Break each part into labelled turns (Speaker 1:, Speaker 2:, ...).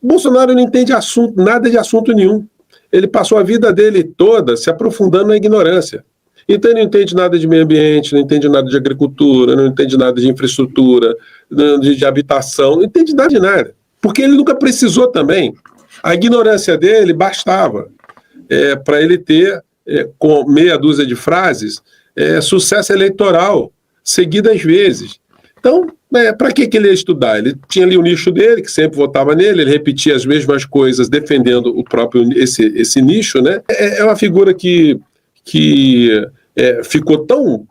Speaker 1: O Bolsonaro não entende nada de assunto nenhum. Ele passou a vida dele toda se aprofundando na ignorância. Então ele não entende nada de meio ambiente, não entende nada de agricultura, não entende nada de infraestrutura, de habitação, não entende nada de nada. Porque ele nunca precisou também. A ignorância dele bastava para ele ter, com meia dúzia de frases, sucesso eleitoral, seguidas vezes. Então, para que ele ia estudar? Ele tinha ali o nicho dele, que sempre votava nele, ele repetia as mesmas coisas, defendendo o próprio esse nicho, né? É uma figura que ficou tão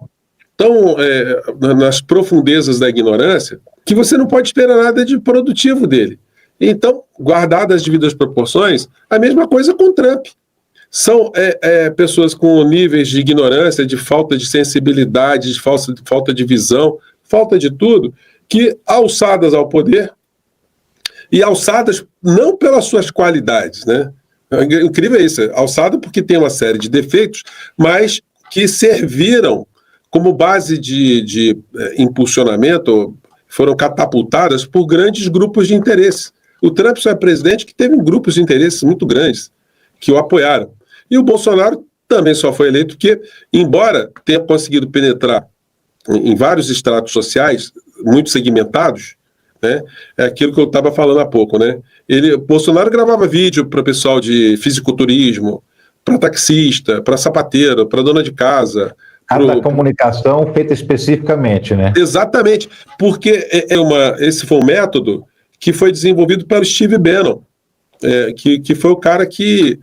Speaker 1: nas profundezas da ignorância que você não pode esperar nada de produtivo dele. Então, guardadas as devidas proporções, a mesma coisa com Trump. São pessoas com níveis de ignorância, de falta de sensibilidade, de falta de visão, falta de tudo, que alçadas ao poder, e alçadas não pelas suas qualidades, né? Incrível isso, alçado porque tem uma série de defeitos, mas que serviram como base de impulsionamento, foram catapultadas por grandes grupos de interesse. O Trump só é presidente que teve grupos de interesses muito grandes que o apoiaram. E o Bolsonaro também só foi eleito porque, embora tenha conseguido penetrar em vários estratos sociais muito segmentados, né, é aquilo que eu estava falando há pouco, né? Bolsonaro gravava vídeo para o pessoal de fisiculturismo, para taxista, para sapateiro, para dona de casa.
Speaker 2: Cada comunicação feita especificamente, né? Exatamente,
Speaker 1: porque esse foi um método que foi desenvolvido pelo Steve Bannon, que foi o cara que,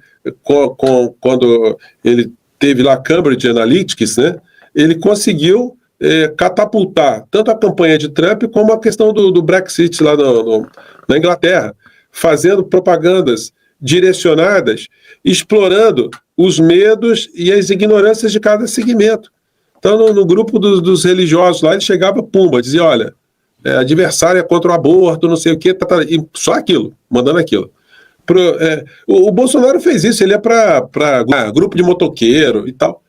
Speaker 1: quando ele teve lá Cambridge Analytics, né, ele conseguiu catapultar tanto a campanha de Trump como a questão do Brexit lá na Inglaterra, fazendo propagandas direcionadas, explorando os medos e as ignorâncias de cada segmento. Então, no grupo dos religiosos lá, ele chegava, pumba, dizia, olha, adversário é contra o aborto, não sei o quê, e só aquilo, mandando aquilo. O Bolsonaro fez isso, ele é para grupo de motoqueiro e tal,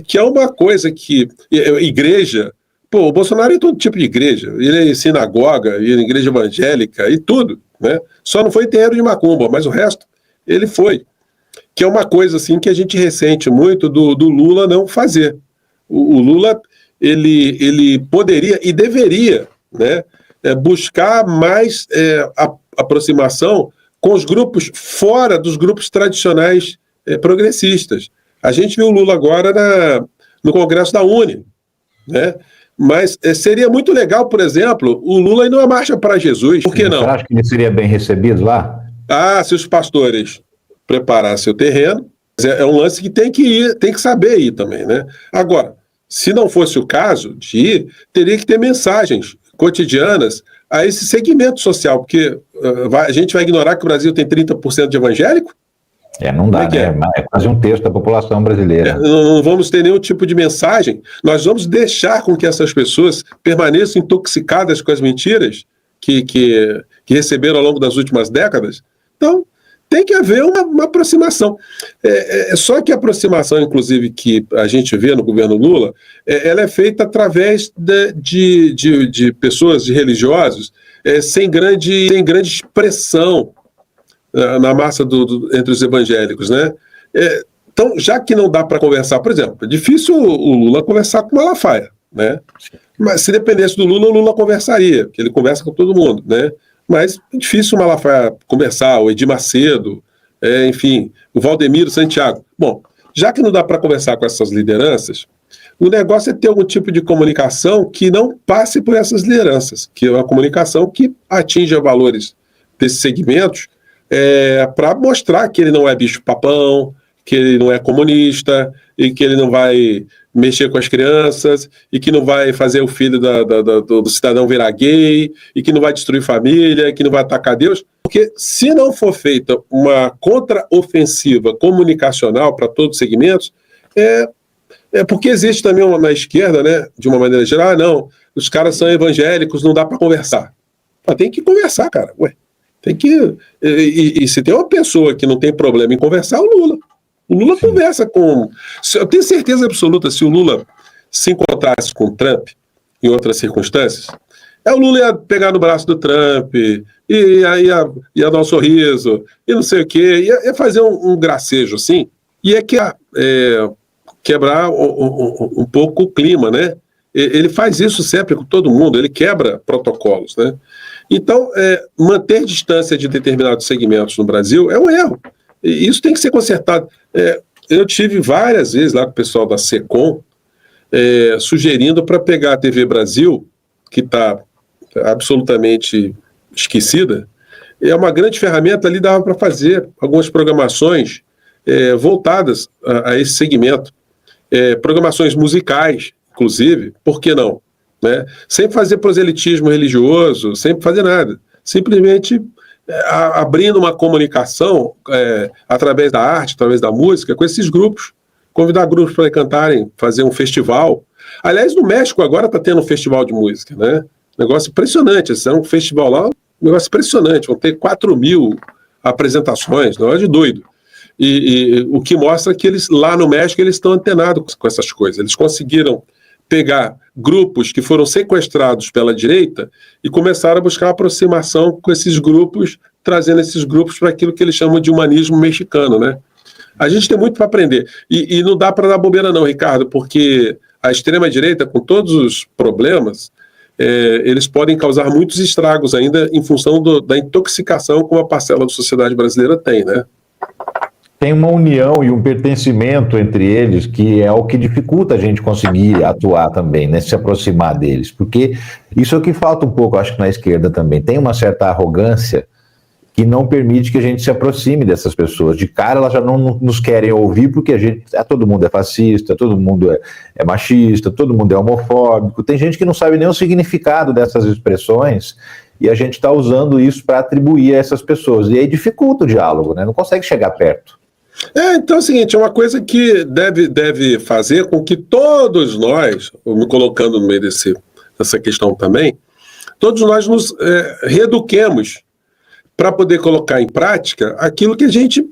Speaker 1: que é uma coisa que, igreja, o Bolsonaro é todo tipo de igreja, ele é sinagoga, ele é igreja evangélica e tudo, né? Só não foi terreiro de macumba, mas o resto ele foi. Que é uma coisa assim que a gente ressente muito do Lula não fazer. O Lula, ele poderia e deveria, né, buscar mais aproximação com os grupos fora dos grupos tradicionais progressistas. A gente viu o Lula agora no Congresso da UNE, né? Mas seria muito legal, por exemplo, o Lula ir numa marcha para Jesus. Por que não?
Speaker 2: Você acha que ele seria bem recebido lá?
Speaker 1: Se os pastores preparassem o terreno, é um lance que tem que ir, tem que saber ir também, né? Agora, se não fosse o caso de ir, teria que ter mensagens cotidianas a esse segmento social, porque a gente vai ignorar que o Brasil tem 30% de evangélico?
Speaker 2: Não dá, né? É quase um terço da população brasileira.
Speaker 1: Não vamos ter nenhum tipo de mensagem. Nós vamos deixar com que essas pessoas permaneçam intoxicadas com as mentiras que receberam ao longo das últimas décadas. Então, tem que haver uma aproximação. Só que a aproximação, inclusive, que a gente vê no governo Lula, ela é feita através de pessoas, de religiosos, sem grande expressão na massa entre os evangélicos, né? Então, já que não dá para conversar, por exemplo, é difícil o Lula conversar com Malafaia, né? Mas se dependesse do Lula, o Lula conversaria, porque ele conversa com todo mundo, né? Mas é difícil o Malafaia conversar, o Edir Macedo, enfim, o Valdemiro Santiago. Bom, já que não dá para conversar com essas lideranças, o negócio é ter algum tipo de comunicação que não passe por essas lideranças, que é uma comunicação que atinja valores desses segmentos, para mostrar que ele não é bicho-papão, que ele não é comunista, e que ele não vai mexer com as crianças, e que não vai fazer o filho do cidadão virar gay, e que não vai destruir família, que não vai atacar Deus. Porque se não for feita uma contra-ofensiva comunicacional para todos os segmentos, porque existe também na esquerda, né, de uma maneira geral, não, os caras são evangélicos, não dá para conversar. Mas tem que conversar, cara, tem que... E se tem uma pessoa que não tem problema em conversar, é o Lula. O Lula Sim. Conversa com... Eu tenho certeza absoluta, se o Lula se encontrasse com o Trump em outras circunstâncias, O Lula ia pegar no braço do Trump, ia dar um sorriso, e não sei o quê, ia fazer um gracejo assim, ia quebrar um pouco o clima, né? Ele faz isso sempre com todo mundo, ele quebra protocolos, né? Então, manter distância de determinados segmentos no Brasil é um erro. E isso tem que ser consertado. Eu tive várias vezes lá com o pessoal da SECOM sugerindo para pegar a TV Brasil, que está absolutamente esquecida, é uma grande ferramenta, ali dava para fazer algumas programações voltadas a esse segmento. Programações musicais, inclusive, por que não? Né? Sem fazer proselitismo religioso, sem fazer nada. Simplesmente abrindo uma comunicação através da arte, através da música, com esses grupos. Convidar grupos para cantarem, fazer um festival. Aliás, no México agora está tendo um festival de música, né? Negócio impressionante. Esse é um festival lá, um negócio impressionante. Vão ter 4.000 apresentações, negócio de doido. E o que mostra que eles, lá no México, eles estão antenados com essas coisas. Eles conseguiram pegar grupos que foram sequestrados pela direita e começaram a buscar aproximação com esses grupos, trazendo esses grupos para aquilo que eles chamam de humanismo mexicano, né? A gente tem muito para aprender. E não dá para dar bobeira não, Ricardo, porque a extrema-direita, com todos os problemas, eles podem causar muitos estragos ainda em função da intoxicação que uma parcela da sociedade brasileira tem, né?
Speaker 2: Tem uma união e um pertencimento entre eles que é o que dificulta a gente conseguir atuar também, né? Se aproximar deles, porque isso é o que falta um pouco, acho que na esquerda também. Tem uma certa arrogância que não permite que a gente se aproxime dessas pessoas. De cara, elas já não nos querem ouvir porque todo mundo é fascista, todo mundo é machista, todo mundo é homofóbico. Tem gente que não sabe nem o significado dessas expressões e a gente está usando isso para atribuir a essas pessoas. E aí dificulta o diálogo, né? Não consegue chegar perto.
Speaker 1: Então é o seguinte, é uma coisa que deve fazer com que todos nós, me colocando no meio dessa questão também, todos nós nos reeduquemos para poder colocar em prática aquilo que a gente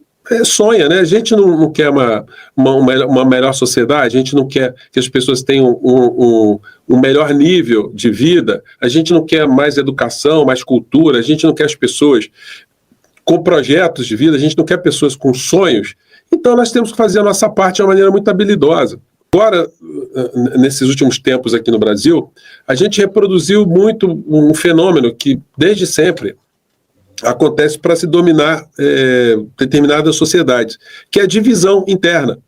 Speaker 1: sonha, né? A gente não quer uma melhor sociedade, a gente não quer que as pessoas tenham um melhor nível de vida, a gente não quer mais educação, mais cultura, a gente não quer as pessoas com projetos de vida, a gente não quer pessoas com sonhos, então nós temos que fazer a nossa parte de uma maneira muito habilidosa. Agora, nesses últimos tempos aqui no Brasil, a gente reproduziu muito um fenômeno que desde sempre acontece para se dominar determinadas sociedades, que é a divisão interna.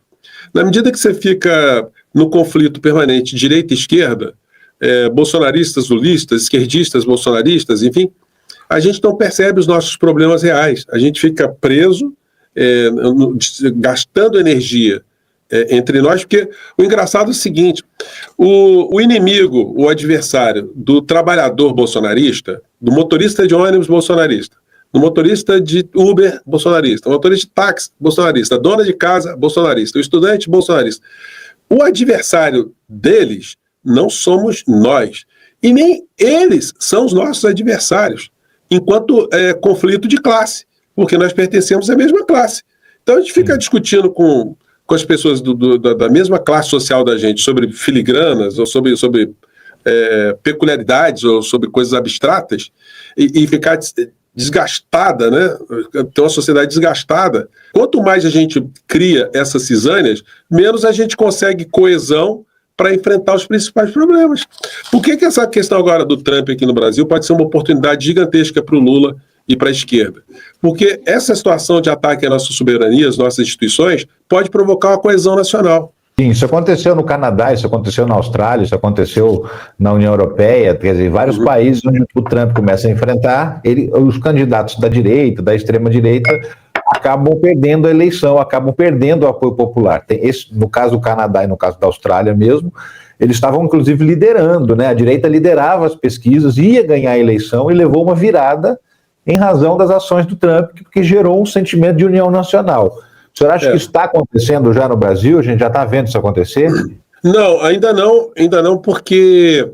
Speaker 1: Na medida que você fica no conflito permanente direita e esquerda, bolsonaristas, lulistas, esquerdistas, bolsonaristas, enfim, a gente não percebe os nossos problemas reais. A gente fica preso, gastando energia entre nós, porque o engraçado é o seguinte, o inimigo, o adversário do trabalhador bolsonarista, do motorista de ônibus bolsonarista, do motorista de Uber bolsonarista, do motorista de táxi bolsonarista, dona de casa bolsonarista, o estudante bolsonarista. O adversário deles não somos nós, e nem eles são os nossos adversários, enquanto conflito de classe, porque nós pertencemos à mesma classe. Então a gente fica discutindo com as pessoas da mesma classe social da gente sobre filigranas, ou sobre peculiaridades, ou sobre coisas abstratas, e ficar desgastada, né? Ter uma sociedade desgastada. Quanto mais a gente cria essas cisâneas, menos a gente consegue coesão para enfrentar os principais problemas. Por que essa questão agora do Trump aqui no Brasil pode ser uma oportunidade gigantesca para o Lula e para a esquerda? Porque essa situação de ataque à nossa soberania, às nossas instituições, pode provocar uma coesão nacional.
Speaker 2: Sim, isso aconteceu no Canadá, isso aconteceu na Austrália, isso aconteceu na União Europeia, quer dizer, vários países onde o Trump começa a enfrentar, os candidatos da direita, da extrema-direita, acabam perdendo a eleição, acabam perdendo o apoio popular. No caso do Canadá e no caso da Austrália mesmo, eles estavam inclusive liderando, né? A direita liderava as pesquisas, ia ganhar a eleição e levou uma virada em razão das ações do Trump, que gerou um sentimento de união nacional. O senhor acha que isso está acontecendo já no Brasil? A gente já está vendo isso acontecer?
Speaker 1: Não, ainda não, porque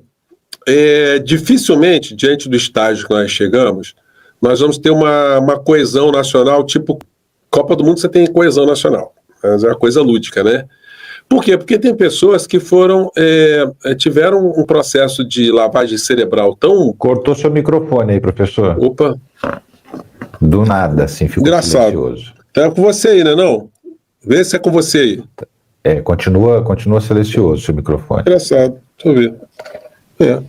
Speaker 1: dificilmente, diante do estágio que nós chegamos, nós vamos ter uma coesão nacional, tipo Copa do Mundo você tem coesão nacional, mas é uma coisa lúdica, né? Por quê? Porque tem pessoas que tiveram um processo de lavagem cerebral tão...
Speaker 2: Cortou seu microfone aí, professor.
Speaker 1: Opa,
Speaker 2: Do nada, assim, ficou
Speaker 1: engraçado.
Speaker 2: silencioso.
Speaker 1: Então é com você aí, né, não? Vê se é com você aí.
Speaker 2: Continua silencioso seu microfone.
Speaker 1: Engraçado, deixa eu ver.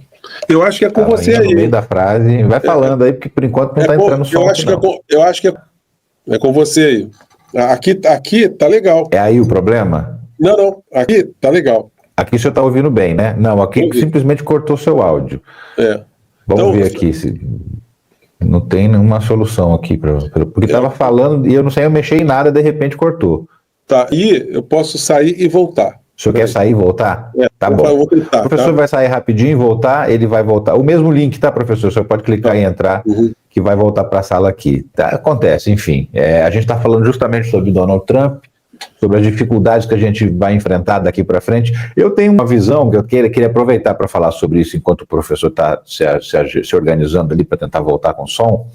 Speaker 1: Eu acho que é com você aí.
Speaker 2: No meio da frase, vai falando aí, porque por enquanto não está entrando som aqui, não.
Speaker 1: Eu acho que é com você aí. Aqui tá legal.
Speaker 2: É aí o problema?
Speaker 1: Não, aqui tá legal.
Speaker 2: Aqui o senhor está ouvindo bem, né? Não, aqui simplesmente cortou seu áudio. Vamos ver aqui se... Não tem nenhuma solução aqui, porque estava falando e eu não sei, eu mexi em nada, de repente cortou.
Speaker 1: Tá, e eu posso sair e voltar.
Speaker 2: O senhor quer sair e voltar? Tá bom.
Speaker 1: Vou tentar,
Speaker 2: o professor vai sair rapidinho e voltar, ele vai voltar. O mesmo link, tá, professor? O senhor pode clicar e entrar, que vai voltar para a sala aqui. Tá? Acontece, enfim. A gente está falando justamente sobre Donald Trump, sobre as dificuldades que a gente vai enfrentar daqui para frente. Eu tenho uma visão que eu queria aproveitar para falar sobre isso enquanto o professor está se organizando ali para tentar voltar com som.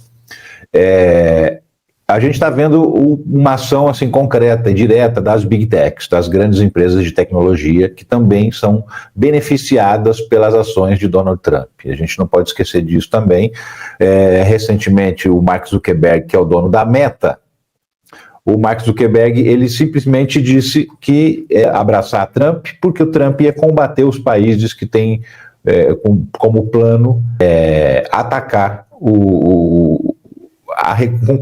Speaker 2: A gente está vendo uma ação assim, concreta e direta das Big Techs, das grandes empresas de tecnologia, que também são beneficiadas pelas ações de Donald Trump. E a gente não pode esquecer disso também. Recentemente, o Mark Zuckerberg, que é o dono da Meta, o Mark Zuckerberg, ele simplesmente disse que ia abraçar Trump, porque o Trump ia combater os países que têm como plano atacar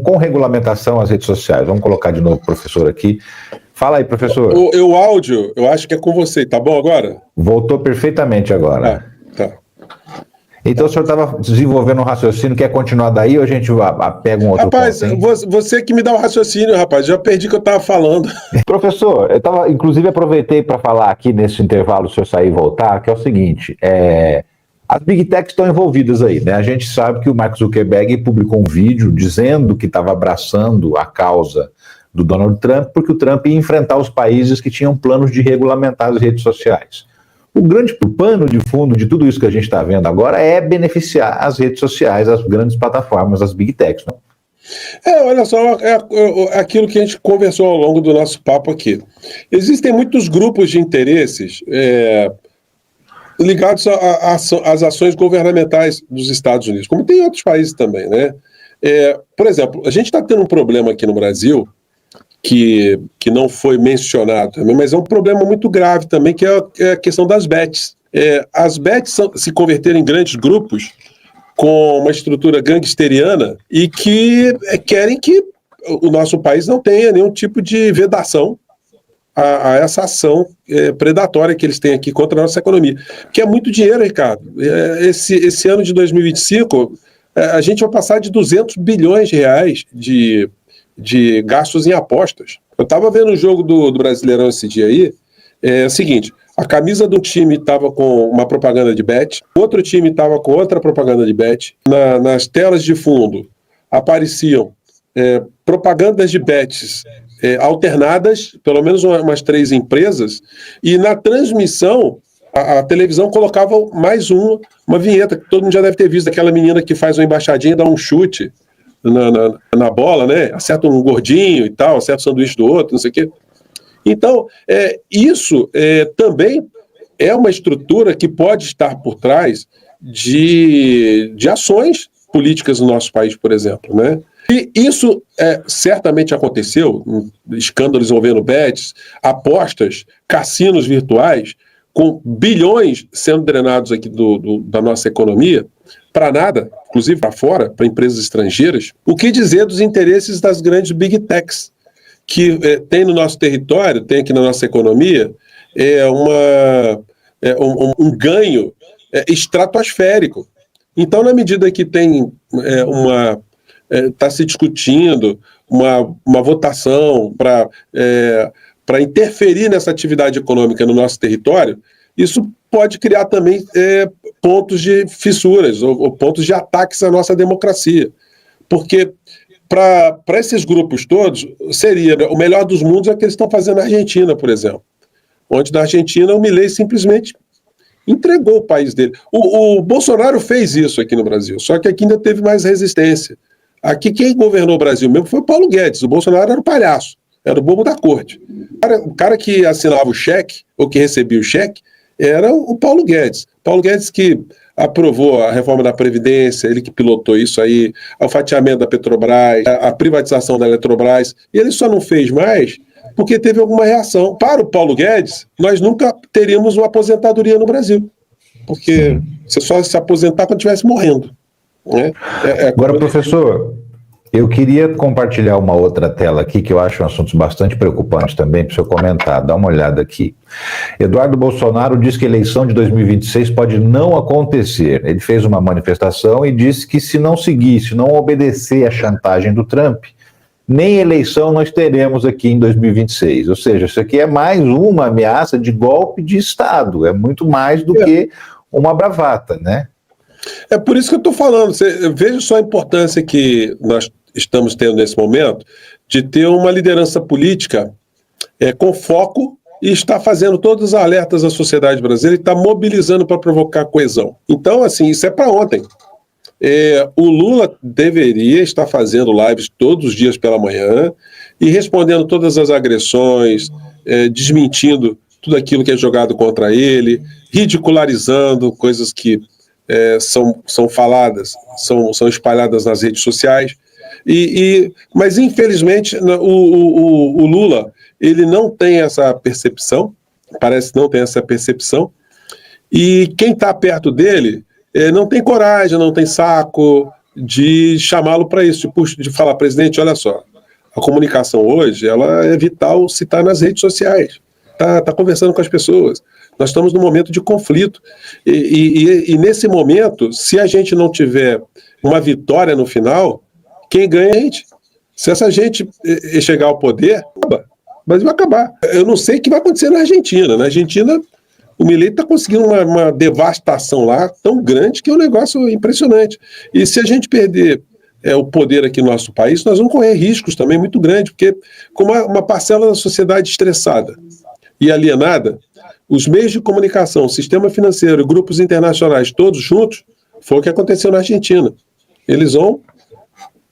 Speaker 2: com regulamentação as redes sociais. Vamos colocar de novo o professor aqui. Fala aí, professor.
Speaker 1: O áudio, eu acho que é com você. Tá bom agora?
Speaker 2: Voltou perfeitamente agora.
Speaker 1: Tá.
Speaker 2: Então o senhor estava desenvolvendo um raciocínio, quer continuar daí ou a gente pega um outro
Speaker 1: rapaz,
Speaker 2: ponto?
Speaker 1: Você que me dá o raciocínio, rapaz. Já perdi o que eu estava falando.
Speaker 2: Professor, inclusive aproveitei para falar aqui nesse intervalo, se eu sair e voltar, que é o seguinte, as Big Techs estão envolvidas aí, né? A gente sabe que o Mark Zuckerberg publicou um vídeo dizendo que estava abraçando a causa do Donald Trump, porque o Trump ia enfrentar os países que tinham planos de regulamentar as redes sociais. O grande pano de fundo de tudo isso que a gente está vendo agora é beneficiar as redes sociais, as grandes plataformas, as Big Techs, não?
Speaker 1: Olha só, aquilo que a gente conversou ao longo do nosso papo aqui. Existem muitos grupos de interesses ligados às ações governamentais dos Estados Unidos, como tem em outros países também, né? Por exemplo, a gente está tendo um problema aqui no Brasil que não foi mencionado também, mas é um problema muito grave também, que é a questão das bets. As bets se converteram em grandes grupos com uma estrutura gangsteriana e que querem que o nosso país não tenha nenhum tipo de vedação a essa ação predatória que eles têm aqui contra a nossa economia. Que é muito dinheiro, Ricardo. Esse ano de 2025, a gente vai passar de 200 bilhões de reais de gastos em apostas. Eu estava vendo o jogo do Brasileirão esse dia aí, o seguinte, a camisa do time estava com uma propaganda de bet, outro time estava com outra propaganda de bet, nas telas de fundo apareciam propagandas de bets alternadas, pelo menos umas 3 empresas, e na transmissão a televisão colocava mais uma vinheta, que todo mundo já deve ter visto, aquela menina que faz uma embaixadinha, dá um chute na bola, né? Acerta um gordinho e tal, acerta o sanduíche do outro, não sei o quê. Então, isso também é uma estrutura que pode estar por trás de ações políticas no nosso país, por exemplo, né? E isso certamente aconteceu, escândalos envolvendo bets, apostas, cassinos virtuais, com bilhões sendo drenados aqui da nossa economia, para nada, inclusive para fora, para empresas estrangeiras. O que dizer dos interesses das grandes Big Techs, que tem no nosso território, tem aqui na nossa economia, um ganho estratosférico. Então, na medida que tem está se discutindo uma votação para interferir nessa atividade econômica no nosso território, isso pode criar também pontos de fissuras ou pontos de ataques à nossa democracia. Porque para esses grupos todos, seria o melhor dos mundos é o que eles estão fazendo na Argentina, por exemplo. Onde na Argentina o Milei simplesmente entregou o país dele. O Bolsonaro fez isso aqui no Brasil, só que aqui ainda teve mais resistência. Aqui quem governou o Brasil mesmo foi o Paulo Guedes, o Bolsonaro era o palhaço. era o bobo da corte. O cara que assinava o cheque, ou que recebia o cheque, era o Paulo Guedes. Paulo Guedes que aprovou a reforma da Previdência, ele que pilotou isso aí, o fatiamento da Petrobras, a privatização da Eletrobras, e ele só não fez mais porque teve alguma reação. Para o Paulo Guedes, nós nunca teríamos uma aposentadoria no Brasil, porque você só se aposentar quando estivesse morrendo. Né?
Speaker 2: Agora, professor, eu queria compartilhar uma outra tela aqui, que eu acho um assunto bastante preocupante também, para o senhor comentar. Dá uma olhada aqui. Eduardo Bolsonaro diz que a eleição de 2026 pode não acontecer. Ele fez uma manifestação e disse que se não seguir, se não obedecer à chantagem do Trump, nem eleição nós teremos aqui em 2026. Ou seja, isso aqui é mais uma ameaça de golpe de Estado. É muito mais do que uma bravata, né?
Speaker 1: É por isso que eu estou falando. Veja só a importância que nós estamos tendo nesse momento de ter uma liderança política com foco e está fazendo todos os alertas à sociedade brasileira e está mobilizando para provocar coesão. Então, assim, isso é para ontem. O Lula deveria estar fazendo lives todos os dias pela manhã e respondendo todas as agressões, desmentindo tudo aquilo que é jogado contra ele, ridicularizando coisas que são faladas, são espalhadas nas redes sociais. Mas, infelizmente, o Lula ele não tem essa percepção, parece não ter essa percepção, e quem está perto dele não tem coragem, não tem saco de chamá-lo para isso, de falar, presidente, olha só, a comunicação hoje ela é vital se está nas redes sociais, tá conversando com as pessoas. Nós estamos num momento de conflito. E nesse momento, se a gente não tiver uma vitória no final, quem ganha é a gente. Se essa gente chegar ao poder, o Brasil vai acabar. Eu não sei o que vai acontecer na Argentina. Na Argentina, o Milei está conseguindo uma devastação lá tão grande que é um negócio impressionante. E se a gente perder o poder aqui no nosso país, nós vamos correr riscos também muito grandes, porque com uma parcela da sociedade estressada e alienada, os meios de comunicação, o sistema financeiro, grupos internacionais, todos juntos, foi o que aconteceu na Argentina. Eles vão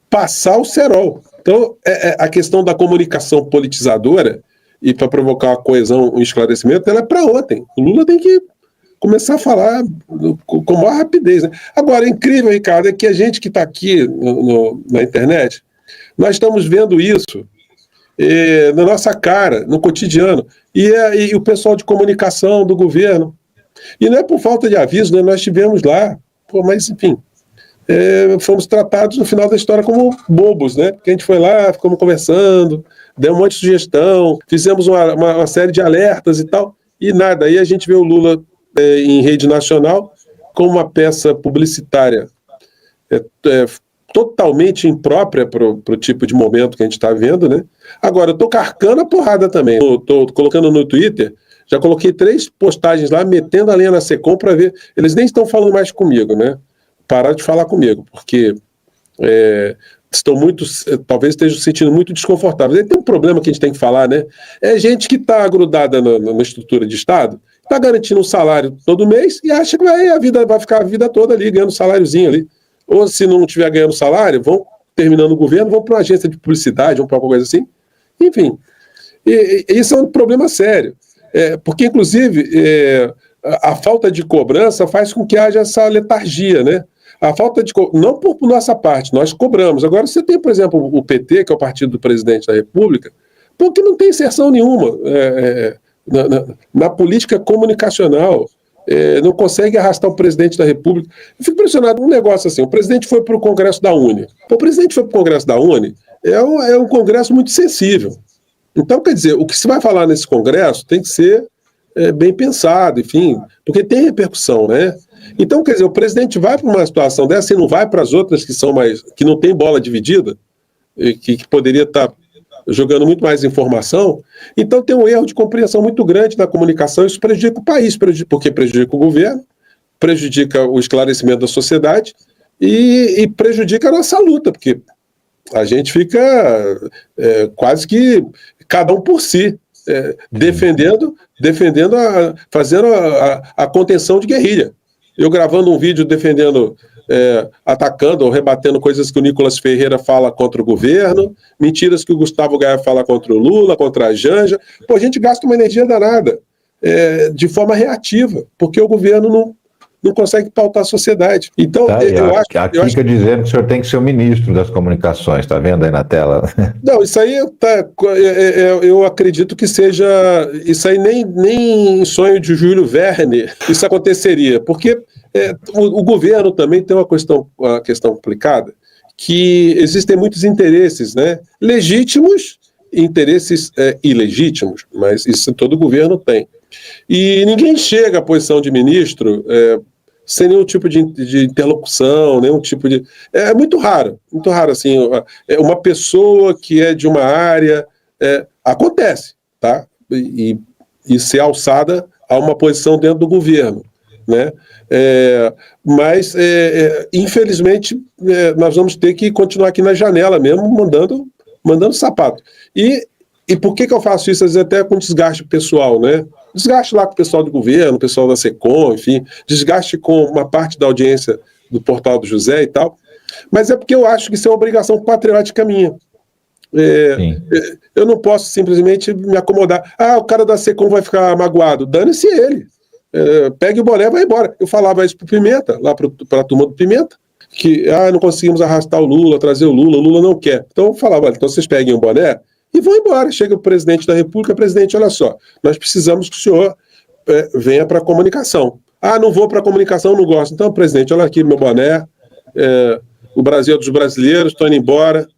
Speaker 1: passar o cerol. Então, a questão da comunicação politizadora e para provocar uma coesão, um esclarecimento, ela é para ontem. O Lula tem que começar a falar com maior rapidez. Né? Agora, é incrível, Ricardo, é que a gente que está aqui na internet, nós estamos vendo isso na nossa cara, no cotidiano, e o pessoal de comunicação do governo. E não é por falta de aviso, né? Nós estivemos lá, mas enfim, fomos tratados no final da história como bobos, né? Porque a gente foi lá, ficamos conversando, deu um monte de sugestão, fizemos uma série de alertas e tal, e nada. Aí a gente vê o Lula em rede nacional com uma peça publicitária totalmente imprópria para o tipo de momento que a gente está vendo, né? Agora, eu estou carcando a porrada também. Estou colocando no Twitter, já coloquei 3 postagens lá, metendo a lenha na Secom para ver. Eles nem estão falando mais comigo, né? Pararam de falar comigo, porque estão talvez estejam se sentindo muito desconfortáveis. E tem um problema que a gente tem que falar, né? É gente que está grudada na estrutura de Estado, está garantindo um salário todo mês e acha que vai ficar a vida toda ali, ganhando um saláriozinho ali. Ou se não estiver ganhando salário, vão terminando o governo, vão para uma agência de publicidade, vão para alguma coisa assim. Enfim, isso é um problema sério. Porque, inclusive, a falta de cobrança faz com que haja essa letargia, né? A falta de não por nossa parte, nós cobramos. Agora, você tem, por exemplo, o PT, que é o partido do presidente da República, porque não tem inserção nenhuma na política comunicacional. Não consegue arrastar o presidente da República. Eu fico impressionado, um negócio assim, o presidente foi para o Congresso da UNE. O presidente foi para o Congresso da UNE, é um congresso muito sensível. Então, quer dizer, o que se vai falar nesse congresso tem que ser bem pensado, enfim, porque tem repercussão, né? Então, quer dizer, o presidente vai para uma situação dessa e não vai para as outras que não tem bola dividida, que poderia estar jogando muito mais informação. Então tem um erro de compreensão muito grande na comunicação. Isso prejudica o país, porque prejudica o governo, prejudica o esclarecimento da sociedade e prejudica a nossa luta, porque a gente fica quase que cada um por si, fazendo a contenção de guerrilha. eu gravando um vídeo defendendo, atacando ou rebatendo coisas que o Nicolas Ferreira fala contra o governo, mentiras que o Gustavo Gaia fala contra o Lula, contra a Janja. Pô, a gente gasta uma energia danada, de forma reativa, porque o governo não consegue pautar a sociedade. Então, eu acho...
Speaker 2: A Kika dizendo que o senhor tem que ser o ministro das comunicações, está vendo aí na tela?
Speaker 1: Não, isso aí eu acredito que seja... Isso aí nem em sonho de Júlio Verne isso aconteceria, porque o governo também tem uma questão complicada, que existem muitos interesses, né? Legítimos, interesses ilegítimos, mas isso todo governo tem. E ninguém chega à posição de ministro sem nenhum tipo de interlocução, nenhum tipo de... É muito raro, assim, uma pessoa que é de uma área, acontece, tá? E ser alçada a uma posição dentro do governo, né? Mas, infelizmente, nós vamos ter que continuar aqui na janela mesmo, mandando sapato. E por que eu faço isso? Às vezes até com desgaste pessoal, né? Desgaste lá com o pessoal do governo, o pessoal da SECOM, enfim, desgaste com uma parte da audiência do Portal do José e tal, mas é porque eu acho que isso é uma obrigação patriótica minha. Eu não posso simplesmente me acomodar. O cara da SECOM vai ficar magoado. Dane-se ele. Pegue o boné e vai embora. Eu falava isso pro Pimenta, lá para a turma do Pimenta, que não conseguimos arrastar o Lula, trazer o Lula não quer. Então eu falava, então vocês peguem o boné e vão embora. Chega o presidente da República, presidente, olha só, nós precisamos que o senhor venha para a comunicação. Não vou para a comunicação, não gosto. Então, presidente, olha aqui meu boné, o Brasil é dos brasileiros, estou indo embora.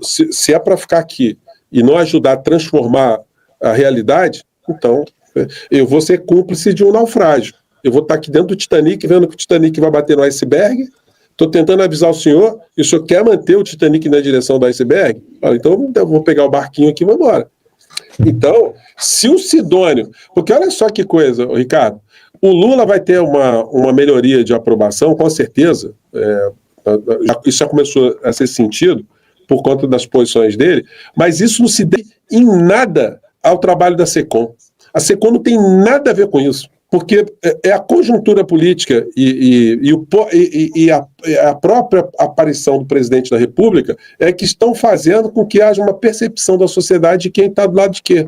Speaker 1: Se é para ficar aqui e não ajudar a transformar a realidade, então eu vou ser cúmplice de um naufrágio. Eu vou estar aqui dentro do Titanic, vendo que o Titanic vai bater no iceberg. Estou tentando avisar o senhor, e o senhor quer manter o Titanic na direção do iceberg? Então eu vou pegar o barquinho aqui e vou embora. Então, se o Sidônio... Porque olha só que coisa, Ricardo. O Lula vai ter uma melhoria de aprovação, com certeza. Isso já começou a ser sentido por conta das posições dele, mas isso não se deve em nada ao trabalho da SECOM. A SECOM não tem nada a ver com isso, porque é a conjuntura política e a própria aparição do presidente da República que estão fazendo com que haja uma percepção da sociedade de quem está do lado de quê.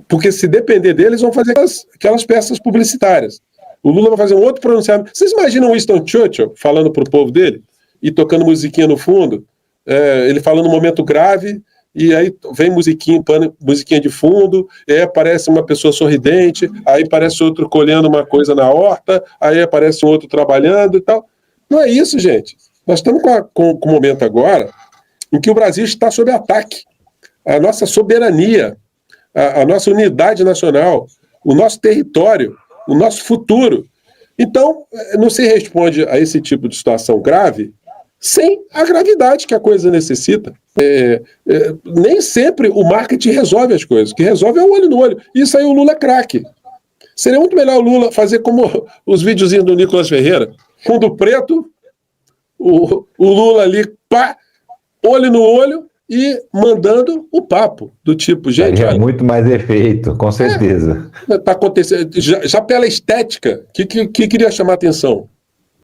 Speaker 1: Porque se depender deles, vão fazer aquelas peças publicitárias. O Lula vai fazer um outro pronunciamento. Vocês imaginam Winston Churchill falando para o povo dele e tocando musiquinha no fundo? Ele falando um momento grave, e aí vem musiquinha de fundo, aparece uma pessoa sorridente, aí aparece outro colhendo uma coisa na horta, aí aparece um outro trabalhando e tal. Não é isso, gente. Nós estamos com um momento agora em que o Brasil está sob ataque. A nossa soberania, a nossa unidade nacional, o nosso território, o nosso futuro. Então, não se responde a esse tipo de situação grave sem a gravidade que a coisa necessita. Nem sempre o marketing resolve as coisas. O que resolve é o olho no olho. Isso aí o Lula é craque. Seria muito melhor o Lula fazer como os videozinhos do Nicolas Ferreira. Fundo preto, o Lula ali, pá, olho no olho e mandando o papo. Do tipo, gente...
Speaker 2: É muito mais efeito, com certeza.
Speaker 1: Está acontecendo. Já pela estética, que queria chamar a atenção?